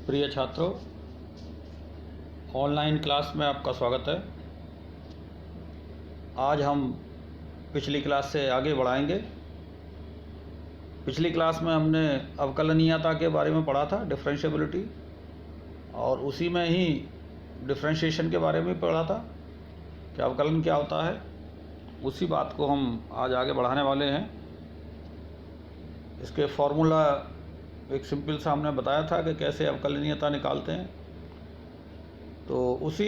प्रिय छात्रों, online class में आपका स्वागत है। आज हम पिछली क्लास से आगे बढ़ाएंगे। पिछली क्लास में हमने अवकलनीयता के बारे में पढ़ा था, डिफरेंशिएबिलिटी, और उसी में ही डिफरेंशिएशन के बारे में पढ़ा था कि अवकलन क्या होता है। उसी बात को हम आज आगे बढ़ाने वाले हैं। इसके फॉर्मूला एक सिंपल सा हमने बताया था कि कैसे अवकलनीयता निकालते हैं। तो उसी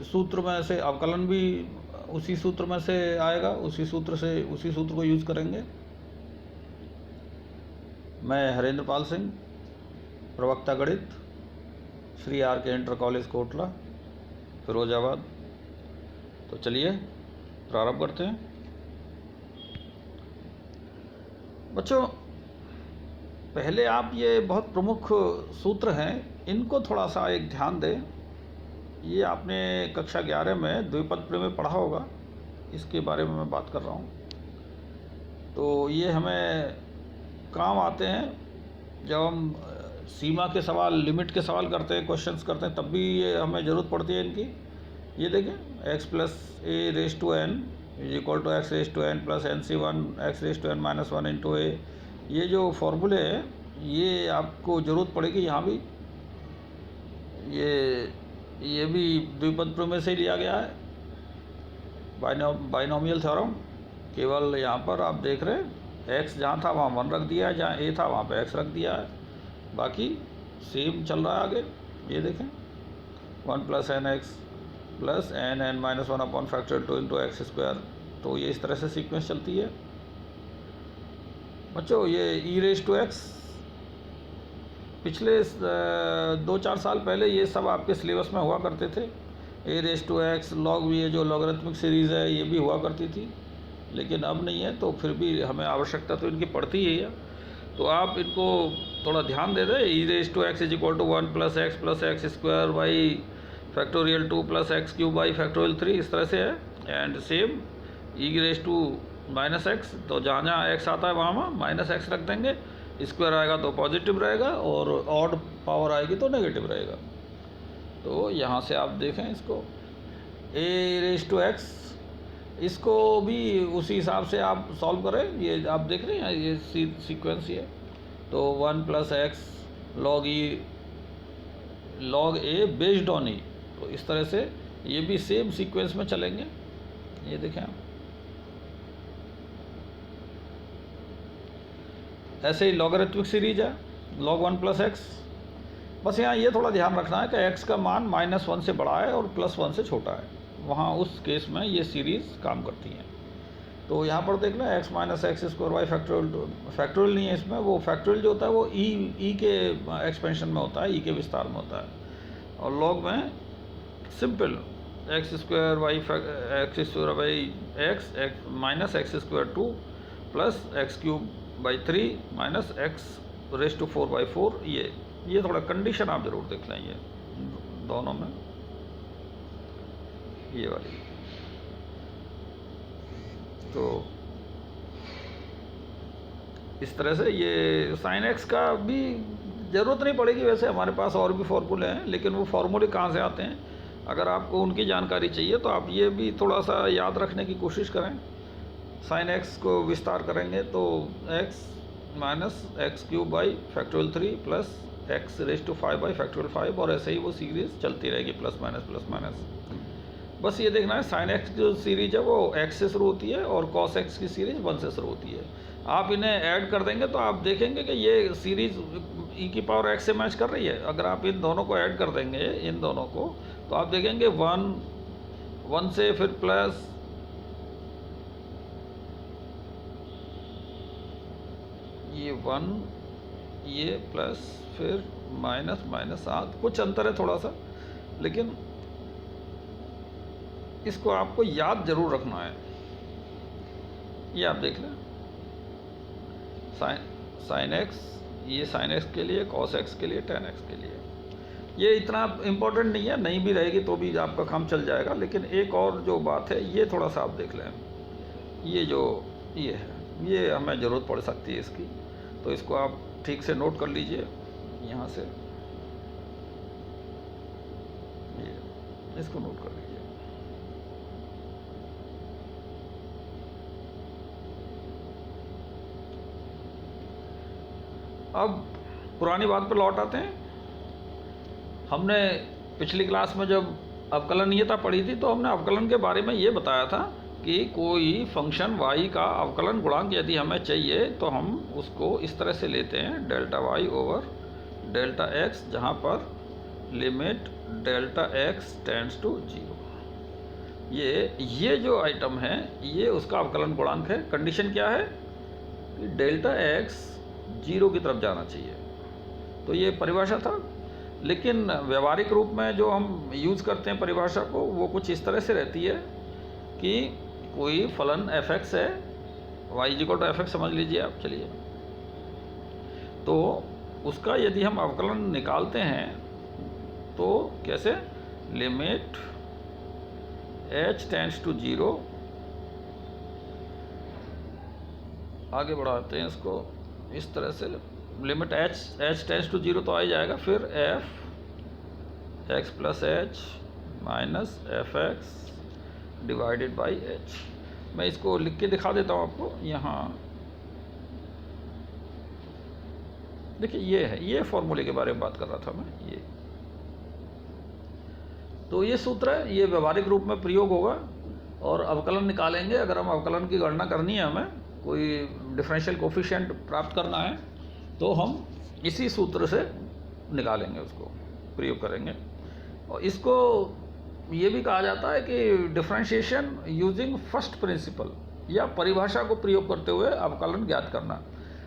सूत्र में से अवकलन भी उसी सूत्र में से आएगा, उसी सूत्र को यूज़ करेंगे। मैं हरेंद्र पाल सिंह, प्रवक्ता गणित, श्री आर के इंटर कॉलेज कोटला, फिरोजाबाद। तो चलिए प्रारंभ करते हैं। बच्चों, पहले आप ये बहुत प्रमुख सूत्र हैं, इनको थोड़ा सा एक ध्यान दें। ये आपने कक्षा 11 में द्विपद प्रमेय पढ़ा होगा, इसके बारे में मैं बात कर रहा हूँ। तो ये हमें काम आते हैं जब हम सीमा के सवाल, लिमिट के सवाल करते हैं, क्वेश्चंस करते हैं, तब भी ये हमें ज़रूरत पड़ती है इनकी। ये देखें, x + a⁴n = x⁴n + nc1 x⁴n - 1 × a। ये जो फॉर्मूले हैं, ये आपको ज़रूरत पड़ेगी यहाँ भी। ये भी द्विपद प्रमेय से लिया गया है, बाइनोमियल थ्योरम। केवल यहाँ पर आप देख रहे हैं, x जहाँ था वहाँ 1 रख दिया है, जहाँ a था वहाँ पे x रख दिया है, बाकी सेम चल रहा है आगे। ये देखें, 1 + nx + n - 1 ⁴ x²। तो ये इस तरह से सीक्वेंस चलती है। बच्चों, ये e⁻x पिछले 2-4 साल पहले ये सब आपके सिलेबस में हुआ करते थे। a⁻x log, ये जो लॉगरिथमिक सीरीज़ है, ये भी हुआ करती थी, लेकिन अब नहीं है। तो फिर भी हमें आवश्यकता तो इनकी पड़ती ही है। तो आप इनको थोड़ा ध्यान दे दें। e⁻x = 1 + x + x² y ⁴ 2 + x³ y ⁴ इस तरह से है। एंड सेम e⁻⁻x, तो जहाँ जहाँ x आता है वहाँ -x रख देंगे। स्क्वायर आएगा तो पॉजिटिव रहेगा, और ऑड पावर आएगी तो नेगेटिव रहेगा। तो यहाँ से आप देखें इसको, a⁻x, इसको भी उसी हिसाब से आप सॉल्व करें। ये आप देख रहे हैं, ये सीक्वेंस ये। तो 1 + x log a based on e। तो इस तरह से ये भी सेम सीक्वेंस में चलेंगे। ये देखें आप, ऐसे ही लॉगरिथमिक सीरीज है, log 1 + x। बस यहाँ ये थोड़ा ध्यान रखना है कि x का मान -1 से बड़ा है और +1 से छोटा है, वहाँ उस केस में ये सीरीज़ काम करती हैं। तो यहाँ पर देख लें, x - x² y फैक्टोरियल नहीं है इसमें। वो फैक्टोरियल जो होता है वो e के एक्सपेंशन में होता है, e के विस्तार में होता है। और log में simple x² y x -x² 2 + x³ - x⁴/4। ये थोड़ा कंडीशन आप ज़रूर देख लें, ये दोनों में, ये वाली। तो इस तरह से ये sin x का भी ज़रूरत नहीं पड़ेगी। वैसे हमारे पास और भी फार्मूले हैं, लेकिन वो फार्मूले कहाँ से आते हैं, अगर आपको उनकी जानकारी चाहिए तो आप ये भी थोड़ा सा याद रखने की कोशिश करें। sin x को विस्तार करेंगे तो x - x³ y ⁴ 3 + x⁵ y ⁵5, और ऐसे ही वो सीरीज़ चलती रहेगी, +- बस ये देखना है, sin x की जो सीरीज है वो x से शुरू होती है, और cos x की सीरीज 1 से शुरू होती है। आप इन्हें ऐड कर देंगे तो आप देखेंगे कि ये सीरीज़ e⁻x से मैच कर रही है। अगर आप इन दोनों को ऐड कर देंगे, इन दोनों को, तो आप देखेंगे 1 से फिर प्लस, ये 1, ये प्लस, फिर -, कुछ अंतर है थोड़ा सा, लेकिन इसको आपको याद जरूर रखना है। ये आप देख लें, sin x, ये sin x के लिए, cos x के लिए, tan x के लिए। ये इतना इम्पोर्टेंट नहीं है, नहीं भी रहेगी तो भी आपका काम चल जाएगा। लेकिन एक और जो बात है, ये थोड़ा सा आप देख लें, ये जो ये है, ये हमें ज़रूरत पड़ सकती है इसकी। तो इसको आप ठीक से नोट कर लीजिए यहाँ से। इसको नोट कर लीजिए। अब पुरानी बात पर लौट आते हैं। हमने पिछली क्लास में जब अवकलनीयता पढ़ी थी तो हमने अवकलन के बारे में ये बताया था कि कोई फंक्शन y का अवकलन गुणांक यदि हमें चाहिए तो हम उसको इस तरह से लेते हैं delta y over delta x, जहाँ पर limit delta x tends to 0। ये जो आइटम है ये उसका अवकलन गुणांक है। कंडीशन क्या है कि डेल्टा x 0 की तरफ जाना चाहिए। तो ये परिभाषा था, लेकिन व्यवहारिक रूप में जो हम यूज़ करते हैं परिभाषा को वो कुछ इस तरह से रहती है कि कोई फलन f(x) है, y=f(x) समझ लीजिए आप। चलिए, तो उसका यदि हम अवकलन निकालते हैं तो कैसे, लिमिट h टेंड्स टू 0, आगे बढ़ाते हैं इसको इस तरह से, लिमिट h टेंड्स टू 0 तो आ ही जाएगा, फिर f(x + h - f(x) divided by h। मैं इसको लिख के दिखा देता हूँ आपको। यहाँ देखिए, ये है, ये फॉर्मूले के बारे में बात कर रहा था मैं। ये तो ये सूत्र है, ये व्यवहारिक रूप में प्रयोग होगा और अवकलन निकालेंगे। अगर हम अवकलन की गणना करनी है, हमें कोई डिफरेंशियल कोफिशिएंट प्राप्त करना है तो हम इसी सूत्र से निकालेंगे, उसको प्रयोग करेंगे। और इसको ये भी कहा जाता है कि डिफरेंशिएशन यूजिंग फर्स्ट प्रिंसिपल, या परिभाषा को प्रयोग करते हुए अवकलन ज्ञात करना।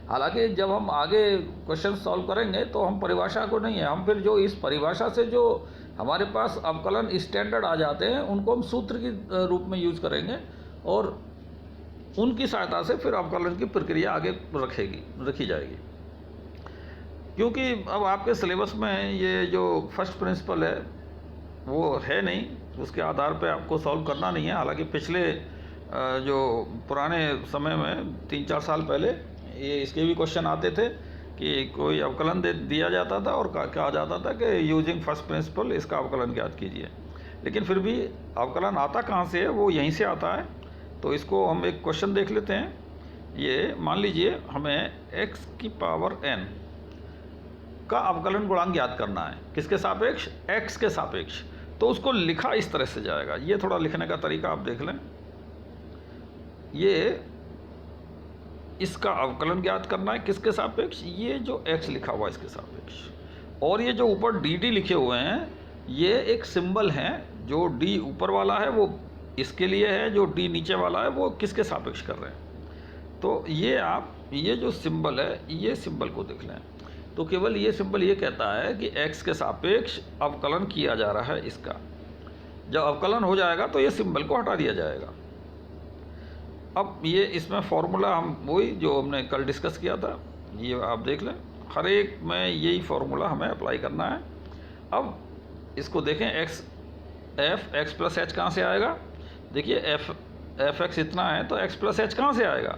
हालांकि जब हम आगे क्वेश्चन सॉल्व करेंगे तो हम परिभाषा को नहीं है, हम फिर जो इस परिभाषा से जो हमारे पास अवकलन स्टैंडर्ड आ जाते हैं उनको हम सूत्र की रूप में यूज़ करेंगे और उनकी सहायता से फिर अवकलन की प्रक्रिया आगे रखी जाएगी। क्योंकि अब आपके सिलेबस में ये जो फर्स्ट प्रिंसिपल है वो है नहीं, उसके आधार पे आपको सॉल्व करना नहीं है। हालांकि पिछले जो पुराने समय में 3-4 साल पहले ये इसके भी क्वेश्चन आते थे कि कोई अवकलन दिया जाता था और कहा जाता था कि यूजिंग फर्स्ट प्रिंसिपल इसका अवकलन ज्ञात कीजिए। लेकिन फिर भी अवकलन आता कहाँ से है, वो यहीं से आता है। तो इसको हम एक क्वेश्चन देख लेते हैं। ये मान लीजिए हमें x⁴n का अवकलन गुणांक ज्ञात करना है। किसके सापेक्ष, x के सापेक्ष। तो उसको लिखा इस तरह से जाएगा। ये थोड़ा लिखने का तरीका आप देख लें। ये इसका अवकलन ज्ञात करना है किसके सापेक्ष, ये जो x लिखा हुआ है इसके सापेक्ष। और ये जो ऊपर dt लिखे हुए हैं ये एक सिंबल है। जो d ऊपर वाला है वो इसके लिए है, जो d नीचे वाला है वो किसके सापेक्ष कर रहे हैं। तो ये आप ये जो सिंबल है ये सिंबल को देख लें तो केवल ये सिंबल ये कहता है कि x के सापेक्ष अवकलन किया जा रहा है इसका। जब अवकलन हो जाएगा तो ये सिंबल को हटा दिया जाएगा। अब ये इसमें फॉर्मूला हम वही जो हमने कल डिस्कस किया था, ये आप देख लें। हर एक में यही फार्मूला हमें अप्लाई करना है। अब इसको देखें, x + h कहाँ से आएगा। देखिए f(x) इतना है तो x + h कहाँ से आएगा,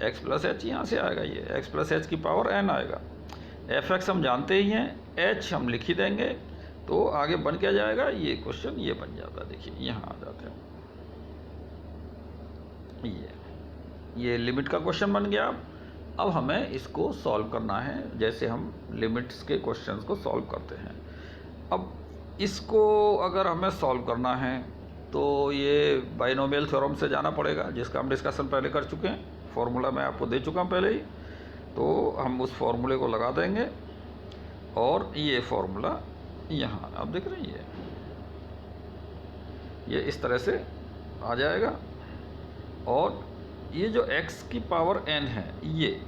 x + h यहाँ से आएगा। ये x + h की पावर n आएगा। f(x) हम जानते ही हैं, h हम लिख ही देंगे तो आगे बन क्या जाएगा, ये क्वेश्चन ये बन जाता है। देखिए यहाँ आ जाते हैं, ये लिमिट का क्वेश्चन बन गया। अब हमें इसको सॉल्व करना है जैसे हम लिमिट्स के क्वेश्चंस को सॉल्व करते हैं। अब इसको अगर हमें सॉल्व करना है तो ये बाइनोमियल थ्योरम से जाना पड़ेगा, जिसका हम डिस्कशन पहले कर चुके हैं। फॉर्मूला मैं आपको दे चुका हूँ पहले ही। तो हम उस फॉर्मूले को लगा देंगे और ये फॉर्मूला यहाँ आप देख रहे हैं, ये इस तरह से आ जाएगा। और ये जो x⁴n है ये,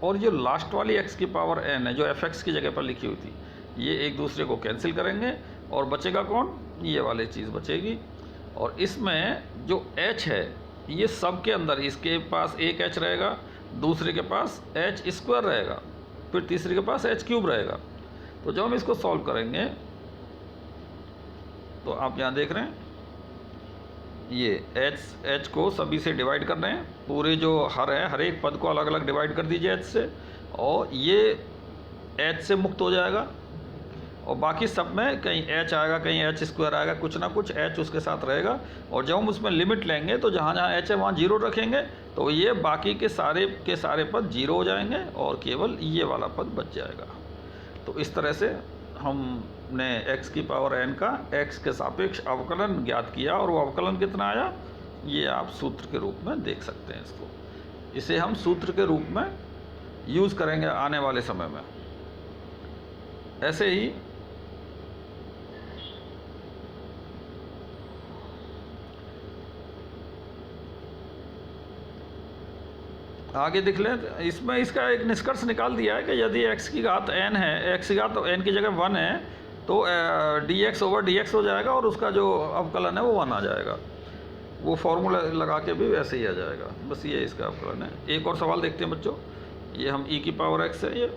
और जो लास्ट वाली x⁴n है जो f(x) की जगह पर लिखी हुई थी, ये एक दूसरे को कैंसिल करेंगे और बचेगा कौन, ये वाली चीज़ बचेगी। और इसमें जो h है ये सब के अंदर, इसके पास एक h रहेगा, दूसरे के पास h² रहेगा, फिर तीसरे के पास h³ रहेगा। तो जब हम इसको सॉल्व करेंगे तो आप यहाँ देख रहे हैं ये h को सभी से डिवाइड कर रहे हैं। पूरे जो हर है हर एक पद को अलग अलग डिवाइड कर दीजिए h से, और ये h से मुक्त हो जाएगा और बाकी सब में कहीं एच आएगा, कहीं एच स्क्वायर आएगा, कुछ ना कुछ एच उसके साथ रहेगा। और जब हम उसमें लिमिट लेंगे तो जहाँ जहाँ एच है वहाँ जीरो रखेंगे, तो ये बाकी के सारे पद जीरो हो जाएंगे और केवल ये वाला पद बच जाएगा। तो इस तरह से हमने x की पावर n का x के सापेक्ष अवकलन ज्ञात किया, और वो अवकलन कितना आया ये आप सूत्र के रूप में देख सकते हैं। इसे हम सूत्र के रूप में यूज़ करेंगे आने वाले समय में। ऐसे ही आगे देख लें, इसमें इसका एक निष्कर्ष निकाल दिया है कि यदि x की घात n है, x की घात n की जगह 1 है, तो dx ओवर dx हो जाएगा और उसका जो अवकलन है वो 1 आ जाएगा। वो फॉर्मूला लगा के भी वैसे ही आ जाएगा। बस ये इसका अवकलन है। एक और सवाल देखते हैं बच्चों। ये हम e की पावर x है,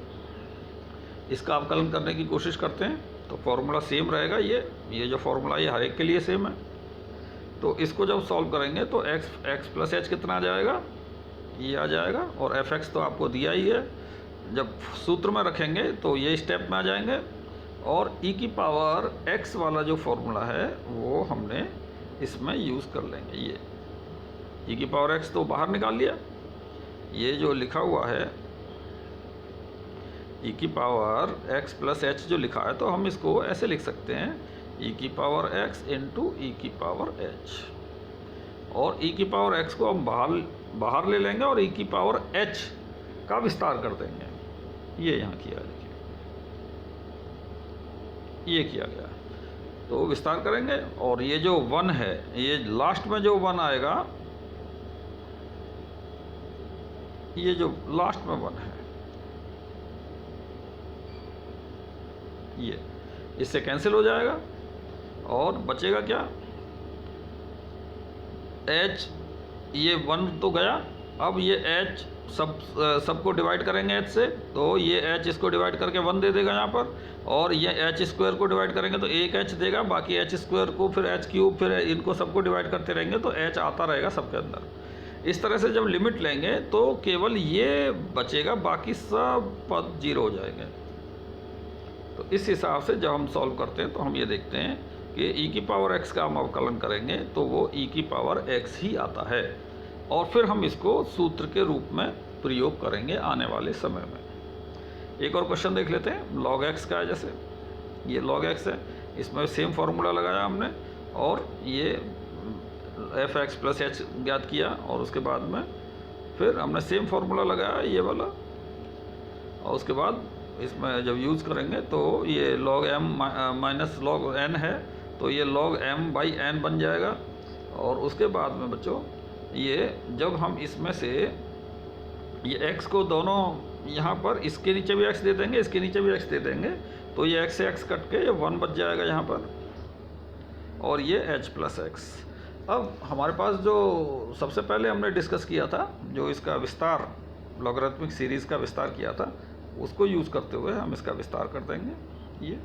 इसका अवकलन करने की कोशिश करते हैं, तो फॉर्मूला सेम रहेगा। ये जो फॉर्मूला ये हर एक के लिए सेम है। तो इसको जब सॉल्व करेंगे तो x प्लस एच कितना आ जाएगा, ये आ जाएगा। और fx तो आपको दिया ही है। जब सूत्र में रखेंगे तो ये स्टेप में आ जाएंगे, और e की पावर x वाला जो फॉर्मूला है वो हमने इसमें यूज़ कर लेंगे। ये e की पावर x तो बाहर निकाल लिया। ये जो लिखा हुआ है e की पावर x प्लस एच जो लिखा है, तो हम इसको ऐसे लिख सकते हैं e की पावर x इंटू e की पावर h। और e की पावर x को हम बाहर ले लेंगे और e की पावर h का विस्तार कर देंगे। ये यहाँ किया, देखिए ये किया गया। तो विस्तार करेंगे और ये जो 1 है, ये लास्ट में जो 1 आएगा, ये जो लास्ट में 1 है, ये इससे कैंसिल हो जाएगा और बचेगा क्या, h। ये 1 तो गया, अब ये h सबको डिवाइड करेंगे h से, तो ये h इसको डिवाइड करके 1 दे देगा यहाँ पर। और ये h स्क्वायर को डिवाइड करेंगे तो एक h देगा, बाकी h स्क्वायर को फिर h क्यूब, फिर इनको सबको डिवाइड करते रहेंगे तो h आता रहेगा सबके अंदर। इस तरह से जब लिमिट लेंगे तो केवल ये बचेगा, बाकी सब पद जीरो हो जाएंगे। तो इस हिसाब से जब हम सॉल्व करते हैं तो हम ये देखते हैं कि e की पावर x का हम अवकलन करेंगे तो वो e की पावर x ही आता है। और फिर हम इसको सूत्र के रूप में प्रयोग करेंगे आने वाले समय में। एक और क्वेश्चन देख लेते हैं। log x का है, जैसे ये log x है, इसमें सेम फार्मूला लगाया हमने और ये fx प्लस एच ज्ञात किया, और उसके बाद में फिर हमने सेम फार्मूला लगाया ये वाला, और उसके बाद इसमें जब यूज़ करेंगे तो ये log m minus log n है, तो ये log m बाई n बन जाएगा। और उसके बाद में बच्चों ये जब हम इसमें से ये x को दोनों यहाँ पर इसके नीचे भी x दे देंगे, इसके नीचे भी x दे देंगे, तो ये x से x कट के ये 1 बच जाएगा यहाँ पर, और ये h प्लस x। अब हमारे पास जो सबसे पहले हमने डिस्कस किया था, जो इसका विस्तार लॉगरिथमिक सीरीज़ का विस्तार किया था, उसको यूज़ करते हुए हम इसका विस्तार कर देंगे ये।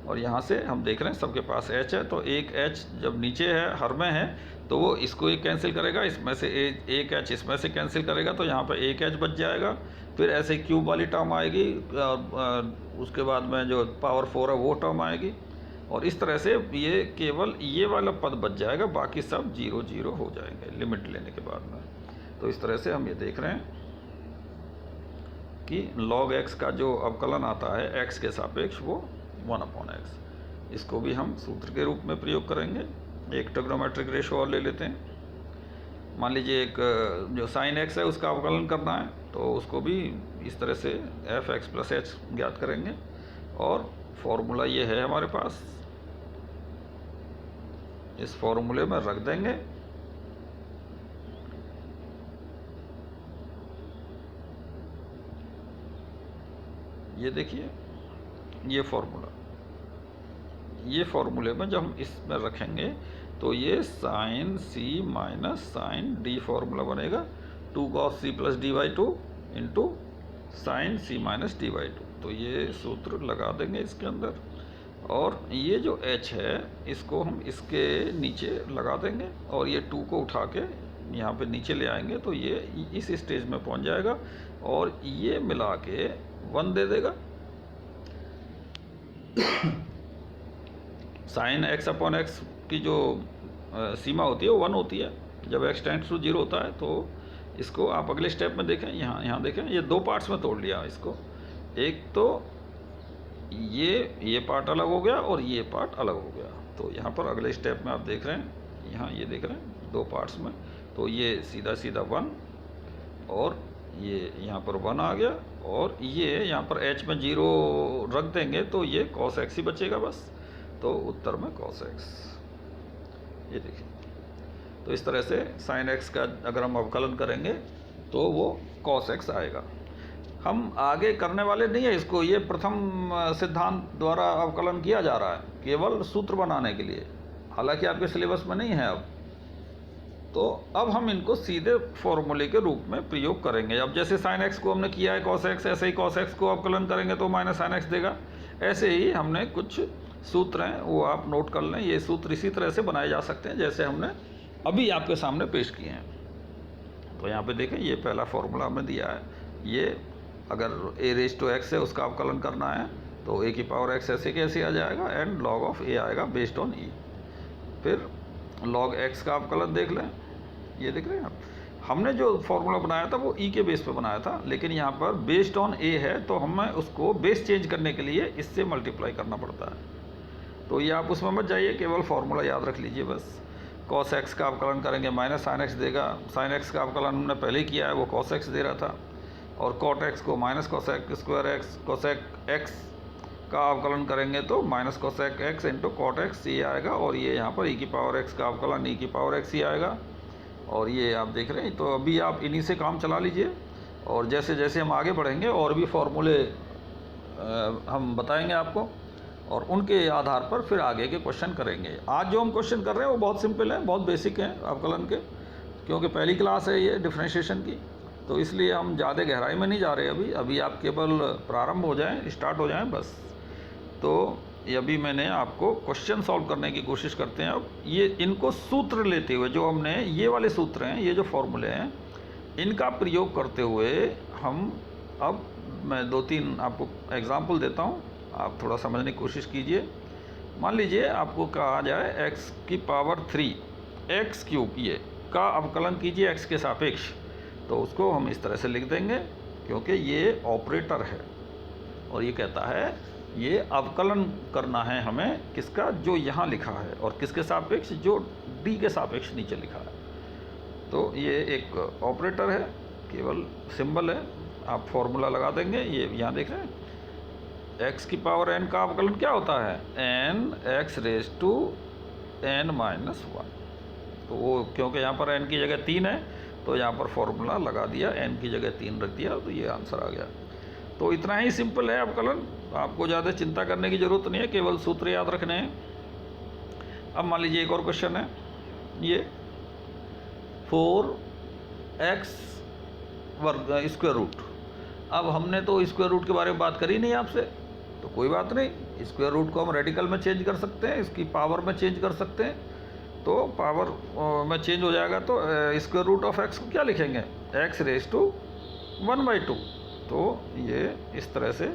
और यहाँ से हम देख रहे हैं सबके पास h है, तो एक h जब नीचे है, हर में है, तो वो इसको एक कैंसिल करेगा, इसमें से एक h इसमें से कैंसिल करेगा, तो यहाँ पर एक h बच जाएगा। फिर ऐसे क्यूब वाली टर्म आएगी, उसके बाद में जो पावर 4 है वो टर्म आएगी, और इस तरह से ये केवल ये वाला पद बच जाएगा, बाकी सब 0 0 हो जाएंगे लिमिट लेने के बाद में। तो इस तरह से हम ये देख रहे हैं कि log x का जो अवकलन आता है x के सापेक्ष वो 1/x। इसको भी हम सूत्र के रूप में प्रयोग करेंगे। एक ट्रिग्नोमेट्रिक रेशो और ले लेते हैं। मान लीजिए एक जो साइन x है उसका अवकलन करना है, तो उसको भी इस तरह से fx प्लस एच ज्ञात करेंगे, और फॉर्मूला ये है हमारे पास, इस फॉर्मूले में रख देंगे। ये देखिए ये फॉर्मूला, ये फॉर्मूले में जब हम इसमें रखेंगे तो ये sine C minus sine D formula बनेगा, 2 cos c plus D by 2 into sine C minus D by 2। तो ये सूत्र लगा देंगे इसके अंदर, और ये जो h है इसको हम इसके नीचे लगा देंगे, और ये 2 को उठा के यहाँ पे नीचे ले आएंगे, तो ये इस स्टेज में पहुँच जाएगा, और ये मिला के 1 दे देगा। साइन एक्स अपॉन एक्स की जो सीमा होती है वो 1 होती है। जब एक्स टेंड्स टू 0 होता है तो इसको आप अगले स्टेप में देखें, यहाँ देखें, ये 2 पार्ट्स में तोड़ लिया इसको। एक तो ये पार्ट अलग हो गया और ये पार्ट अलग हो गया। तो यहाँ पर अगले स्टेप में आप देख रहे हैं, यहाँ ये देख रहे हैं 2 पार्ट्स में, तो ये सीधा 1 और ये यहाँ पर 1 आ गया, और ये यहाँ पर h में 0 रख देंगे तो ये cos x ही बचेगा बस। तो उत्तर में cos x, ये देखिए। तो इस तरह से sin x का अगर हम अवकलन करेंगे तो वो cos x आएगा। हम आगे करने वाले नहीं है इसको, ये प्रथम सिद्धांत द्वारा अवकलन किया जा रहा है केवल सूत्र बनाने के लिए, हालांकि आपके सिलेबस में नहीं है अब। तो अब हम इनको सीधे फॉर्मूले के रूप में प्रयोग करेंगे। अब जैसे sin x को हमने किया है cos x, ऐसे ही cos x को अवकलन करेंगे तो माइनस sin x देगा। ऐसे ही हमने कुछ सूत्र हैं वो आप नोट कर लें। ये सूत्र इसी तरह से बनाए जा सकते हैं जैसे हमने अभी आपके सामने पेश किए हैं। तो यहाँ पे देखें, ये पहला फॉर्मूला हमने दिया है। ये अगर a⁻x है उसका अवकलन करना है तो a की पावर x ऐसे कैसे आ जाएगा, एंड log ऑफ a आएगा बेस्ड ऑन e। फिर log x का अवकलन देख लें, ये देख रहे हैं आप। हमने जो फॉर्मूला बनाया था वो e के बेस पे बनाया था, लेकिन यहाँ पर बेस्ड ऑन a है तो हमें उसको बेस चेंज करने के लिए इससे मल्टीप्लाई करना पड़ता है। तो ये आप उसमें मत जाइए, केवल फार्मूला याद रख लीजिए बस। cos x का अवकलन करेंगे माइनस sin x देगा। sin x का अवकलन हमने पहले ही किया है, वो cos x दे रहा था। और cot x को minus cosec square x, cosec x का अवकलन करेंगे तो minus cosec x into cot x ये आएगा, और ये यहाँ पर e की पावर x का अवकलन e की पावर x ही आएगा। और ये आप देख रहे हैं। तो अभी आप इन्हीं से काम चला लीजिए, और जैसे जैसे हम आगे बढ़ेंगे और भी फॉर्मूले हम बताएंगे आपको, और उनके आधार पर फिर आगे के क्वेश्चन करेंगे। आज जो हम क्वेश्चन कर रहे हैं वो बहुत सिंपल है, बहुत बेसिक हैं अवकलन के, क्योंकि पहली क्लास है ये डिफरेंशिएशन की, तो इसलिए हम ज़्यादा गहराई में नहीं जा रहे अभी आप केवल प्रारंभ हो जाएं, स्टार्ट हो जाएं बस। तो ये अभी मैंने आपको क्वेश्चन सॉल्व करने की कोशिश करते हैं। अब ये इनको सूत्र लेते हुए, जो हमने ये वाले सूत्र हैं, ये जो फॉर्मूले हैं, इनका प्रयोग करते हुए हम अब मैं 2-3 आपको एग्जांपल देता हूँ, आप थोड़ा समझने की कोशिश कीजिए। मान लीजिए आपको कहा जाए x की पावर 3 x³ ये का अवकलन कीजिए x के सापेक्ष, तो उसको हम इस तरह से लिख देंगे, क्योंकि ये ऑपरेटर है और ये कहता है ये अवकलन करना है हमें किसका, जो यहाँ लिखा है, और किसके सापेक्ष, जो d के सापेक्ष नीचे लिखा है। तो ये एक ऑपरेटर है, केवल सिंबल है, आप फॉर्मूला लगा देंगे। ये यहाँ देख रहे हैं x की पावर n का अवकलन क्या होता है, n(x⁻n−1). तो वो क्योंकि यहाँ पर n की जगह 3 है तो यहाँ पर फॉर्मूला लगा दिया, n की जगह 3 रख दिया, तो ये आंसर आ गया। तो इतना ही सिंपल है अवकलन, आपको ज़्यादा चिंता करने की ज़रूरत नहीं है, केवल सूत्र याद रखने हैं। अब मान लीजिए एक और क्वेश्चन है, ये 4x² स्क्वायर रूट। अब हमने तो स्क्वायर रूट के बारे में बात करी नहीं आपसे, तो कोई बात नहीं, स्क्वायर रूट को हम रेडिकल में चेंज कर सकते हैं, इसकी पावर में चेंज कर सकते हैं, तो पावर में चेंज हो जाएगा। तो स्क्वायर रूट ऑफ x को क्या लिखेंगे, x⁻1/2। तो ये इस तरह से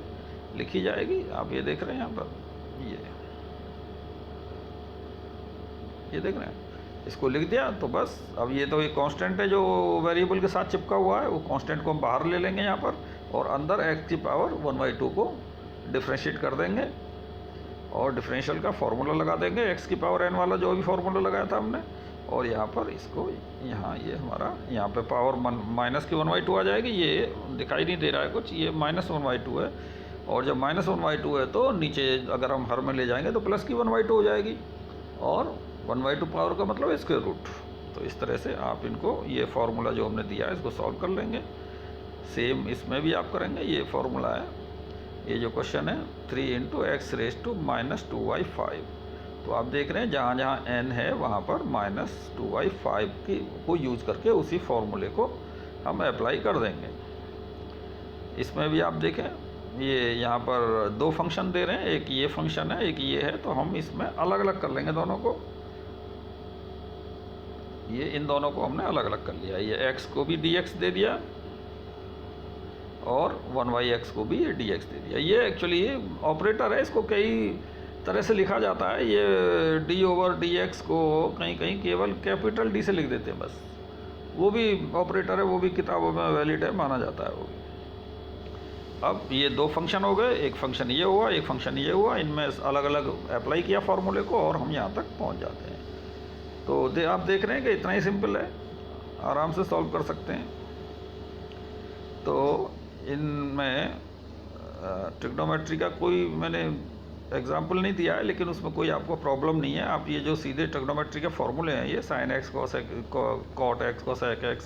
लिखी जाएगी, आप ये देख रहे हैं यहाँ पर, ये देख रहे हैं, इसको लिख दिया तो बस। अब ये तो एक कांस्टेंट है जो वेरिएबल के साथ चिपका हुआ है, वो कांस्टेंट को हम बाहर ले लेंगे यहाँ पर, और अंदर x की पावर 1/2 को डिफ्रेंशिएट कर देंगे, और डिफरेंशियल का फार्मूला लगा देंगे, x की पावर n वाला जो भी फार्मूला लगाया था हमने, और यहाँ पर इसको यहाँ ये हमारा यहाँ पे पावर माइनस की 1/2 आ जाएगी। ये दिखाई नहीं दे रहा है कुछ, ये -1/2 है, और जब -1/2 है तो नीचे अगर हम हर में ले जाएंगे तो प्लस की 1/2 हो जाएगी, और 1/2 पावर का मतलब स्क्वायर रूट। तो इस तरह से आप इनको, ये फार्मूला जो हमने दिया है इसको सॉल्व कर लेंगे। सेम इसमें भी आप करेंगे, ये फार्मूला है, ये जो क्वेश्चन है 3 × x⁻²/5। तो आप देख रहे हैं जहाँ जहाँ n है वहाँ पर -2/5 को यूज़ करके उसी फॉर्मूले को हम अप्लाई कर देंगे। इसमें भी आप देखें, ये यहाँ पर 2 फंक्शन दे रहे हैं, एक ये फंक्शन है, एक ये है, तो हम इसमें अलग अलग कर लेंगे दोनों को। ये इन दोनों को हमने अलग अलग कर लिया, ये x को भी dx दे दिया, और 1/x को भी ये dx दे दिया। ये एक्चुअली ऑपरेटर है, इसको कई तरह से लिखा जाता है। ये d/dx को कहीं कहीं केवल कैपिटल D से लिख देते हैं बस। वो भी ऑपरेटर है, वो भी किताबों में वैलिड है, माना जाता है वो भी। अब ये दो फंक्शन हो गए, एक फंक्शन ये हुआ, एक फंक्शन ये हुआ, इनमें अलग अलग अप्लाई किया फार्मूले को और हम यहाँ तक पहुँच जाते हैं। तो आप देख रहे हैं कि इतना ही सिंपल है, आराम से सॉल्व कर सकते हैं। तो इनमें ट्रिग्नोमेट्री का कोई मैंने एग्जाम्पल नहीं दिया है, लेकिन उसमें कोई आपको प्रॉब्लम नहीं है। आप ये जो सीधे ट्रिग्नोमेट्री के फॉर्मूले हैं, ये sin x cot x cosec x,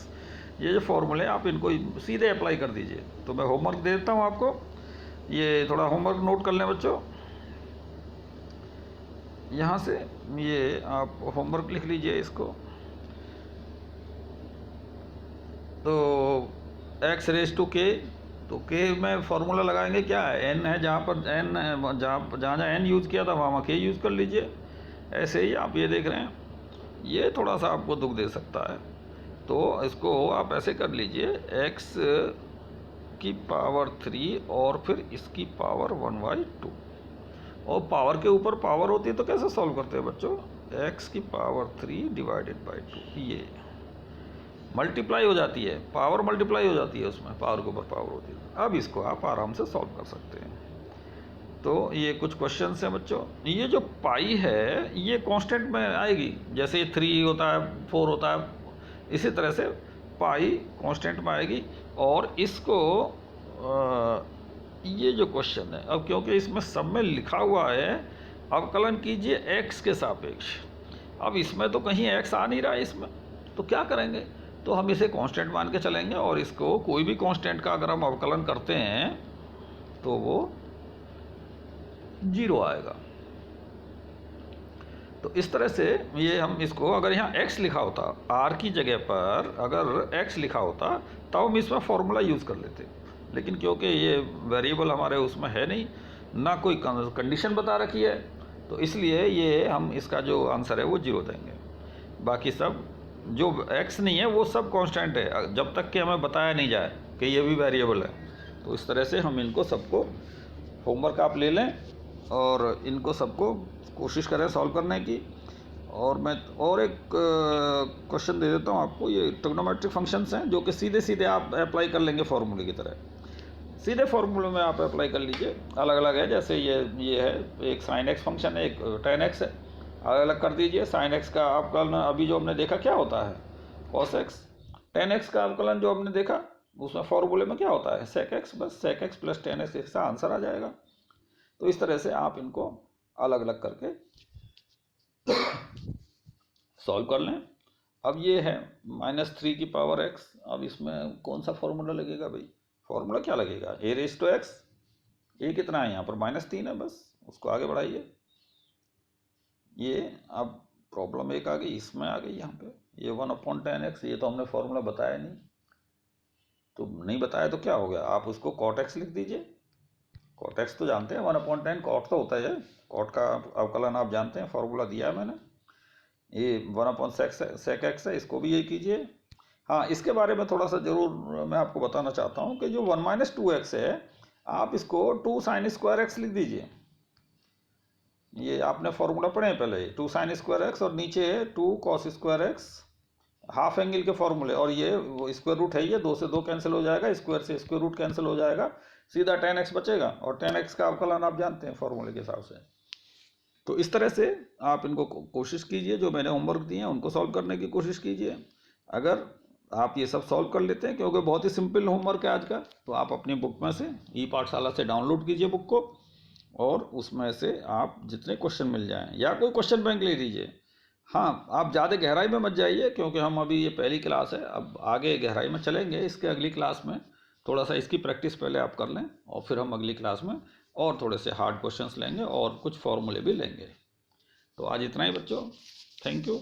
ये जो फॉर्मूले आप इनको सीधे अप्लाई कर दीजिए। तो मैं होमवर्क दे देता हूँ आपको, ये थोड़ा होमवर्क नोट कर लें बच्चों। यहाँ से ये आप होमवर्क लिख लीजिए इसको। तो x⁻k, तो k में फॉर्मूला लगाएंगे, क्या है n है, जहाँ पर n है, जहाँ n यूज़ किया था वहाँ k यूज़ कर लीजिए। ऐसे ही आप ये देख रहे हैं, ये थोड़ा सा आपको दुख दे सकता है, तो इसको आप ऐसे कर लीजिए x की पावर 3 और फिर इसकी पावर 1/2, और पावर के ऊपर पावर होती है तो कैसे सॉल्व करते हैं बच्चों, x की पावर 3 डिवाइडेड बाई 2, ये मल्टीप्लाई हो जाती है, पावर मल्टीप्लाई हो जाती है, उसमें पावर के ऊपर पावर होती है। अब इसको आप आराम से सॉल्व कर सकते हैं। तो ये कुछ क्वेश्चंस हैं बच्चों। ये जो पाई है ये कांस्टेंट में आएगी, जैसे ये 3 होता है, 4 होता है, इसी तरह से पाई कांस्टेंट में आएगी। और इसको ये जो क्वेश्चन है, अब क्योंकि इसमें सब में लिखा हुआ है अवकलन कीजिए x के सापेक्ष, अब इसमें तो कहीं x आ नहीं रहा है इसमें, तो क्या करेंगे, तो हम इसे कांस्टेंट मान के चलेंगे और इसको कोई भी कांस्टेंट का अगर हम अवकलन करते हैं तो वो 0 आएगा। तो इस तरह से ये हम इसको, अगर यहाँ x लिखा होता, r की जगह पर अगर x लिखा होता तब हम इसमें फॉर्मूला यूज़ कर लेते, लेकिन क्योंकि ये वेरिएबल हमारे उसमें है नहीं, ना कोई कंडीशन बता रखी है, तो इसलिए ये हम इसका जो आंसर है वो 0 देंगे। बाकी सब जो x नहीं है वो सब कांस्टेंट है, जब तक कि हमें बताया नहीं जाए कि ये भी वेरिएबल है। तो इस तरह से हम इनको सबको होमवर्क आप ले लें और इनको सबको कोशिश करें सॉल्व करने की। और मैं और एक क्वेश्चन दे देता हूँ आपको। ये ट्रिग्नोमेट्रिक फंक्शंस हैं जो कि सीधे सीधे आप अप्लाई कर लेंगे फार्मूले की तरह, सीधे फार्मूले में आप अप्लाई कर लीजिए। अलग अलग है, जैसे ये है, एक sin x फंक्शन है, एक tan x है, अलग अलग कर दीजिए। sin x का अवकलन अभी जो हमने देखा क्या होता है, cos x। tan x का अवकलन जो हमने देखा उसमें फॉर्मूले में क्या होता है, sec x, बस sec x plus tan x, इसका आंसर आ जाएगा। तो इस तरह से आप इनको अलग अलग करके सॉल्व कर लें। अब ये है -3 की पावर x, अब इसमें कौन सा फॉर्मूला लगेगा भाई, फॉर्मूला क्या लगेगा, a⁻x, a कितना है यहाँ पर -3 है, बस उसको आगे बढ़ाइए। ये अब प्रॉब्लम एक आ गई, इसमें आ गई यहाँ पे, ये 1/tan x, ये तो हमने फॉर्मूला बताया नहीं, तो नहीं बताया तो क्या हो गया, आप उसको cot x लिख दीजिए। cot x तो जानते हैं, 1/tan cot तो होता है, cot का अवकलन आप जानते हैं, फॉर्मूला दिया है मैंने। ये 1/sec x है, इसको भी यही कीजिए। हाँ, इसके बारे में थोड़ा सा ज़रूर मैं आपको बताना चाहता हूँ कि जो 1 - 2x है, आप इसको 2 sin² x लिख दीजिए। ये आपने फॉर्मूला पढ़े हैं पहले, 2 sin² x, और नीचे है 2 cos² x, हाफ एंगल के फॉर्मूले, और ये वो स्क्वायर रूट है, ये 2 से 2 कैंसिल हो जाएगा, स्क्वायर से स्क्वायर रूट कैंसिल हो जाएगा, सीधा tan x बचेगा, और tan x का अवकलन आप जानते हैं फॉर्मूले के हिसाब से। तो इस तरह से आप इनको कोशिश कीजिए, जो मैंने होमवर्क दिए हैं उनको सॉल्व करने की कोशिश कीजिए। अगर आप ये सब सॉल्व कर लेते हैं, क्योंकि बहुत ही सिंपल होमवर्क है आज का, तो आप अपनी बुक में से ई-पाठशाला से डाउनलोड कीजिए बुक को, और उसमें से आप जितने क्वेश्चन मिल जाएं, या कोई क्वेश्चन बैंक ले लीजिए। हाँ, आप ज़्यादा गहराई में मत जाइए, क्योंकि हम अभी ये पहली क्लास है, अब आगे गहराई में चलेंगे इसके अगली क्लास में। थोड़ा सा इसकी प्रैक्टिस पहले आप कर लें, और फिर हम अगली क्लास में और थोड़े से हार्ड क्वेश्चंस लेंगे और कुछ फॉर्मूले भी लेंगे। तो आज इतना ही बच्चों, थैंक यू।